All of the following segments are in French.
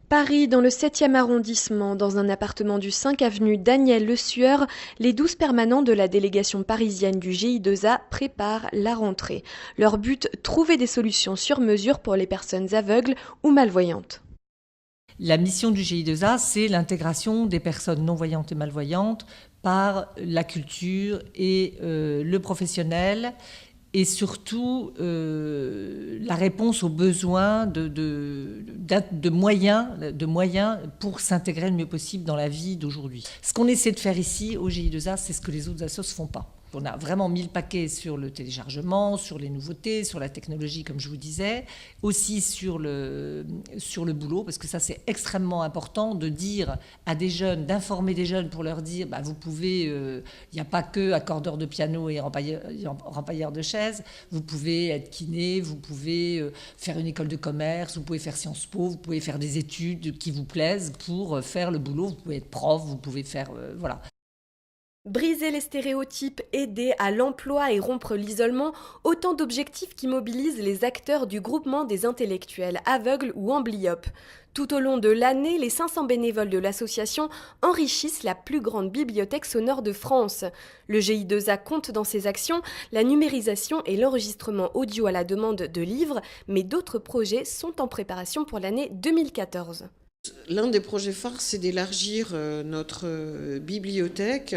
Paris, dans le 7e arrondissement, dans un appartement du 5 avenue Daniel Le Sueur, les 12 permanents de la délégation parisienne du GI2A préparent la rentrée. Leur but, trouver des solutions sur mesure pour les personnes aveugles ou malvoyantes. La mission du GI2A, c'est l'intégration des personnes non-voyantes et malvoyantes par la culture et le professionnel, et surtout la réponse aux besoins de moyens pour s'intégrer le mieux possible dans la vie d'aujourd'hui. Ce qu'on essaie de faire ici au GI2A, c'est ce que les autres assos ne font pas. On a vraiment mis le paquet sur le téléchargement, sur les nouveautés, sur la technologie, comme je vous disais, aussi sur le boulot, parce que ça, c'est extrêmement important de dire à des jeunes, d'informer des jeunes pour leur dire, vous pouvez, il n'y a pas que accordeur de piano et rempailleur de chaises, vous pouvez être kiné, vous pouvez faire une école de commerce, vous pouvez faire Sciences Po, vous pouvez faire des études qui vous plaisent pour faire le boulot, vous pouvez être prof, vous pouvez faire, voilà. Briser les stéréotypes, aider à l'emploi et rompre l'isolement, autant d'objectifs qui mobilisent les acteurs du groupement des intellectuels aveugles ou amblyopes. Tout au long de l'année, les 500 bénévoles de l'association enrichissent la plus grande bibliothèque sonore de France. Le GI2A compte dans ses actions la numérisation et l'enregistrement audio à la demande de livres, mais d'autres projets sont en préparation pour l'année 2014. L'un des projets phares, c'est d'élargir notre bibliothèque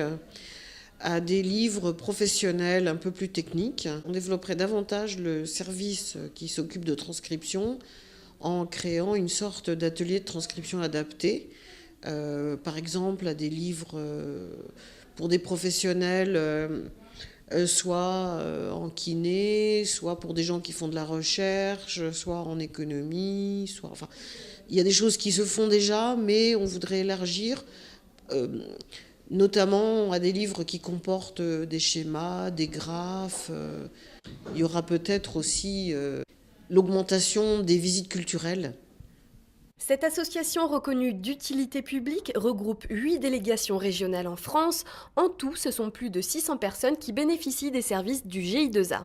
à des livres professionnels un peu plus techniques. On développerait davantage le service qui s'occupe de transcription en créant une sorte d'atelier de transcription adapté. Par exemple, à des livres pour des professionnels, soit en kiné, soit pour des gens qui font de la recherche, soit en économie, enfin, il y a des choses qui se font déjà, mais on voudrait élargir, notamment à des livres qui comportent des schémas, des graphes. Il y aura peut-être aussi l'augmentation des visites culturelles. Cette association reconnue d'utilité publique regroupe 8 délégations régionales en France. En tout, ce sont plus de 600 personnes qui bénéficient des services du GI2A.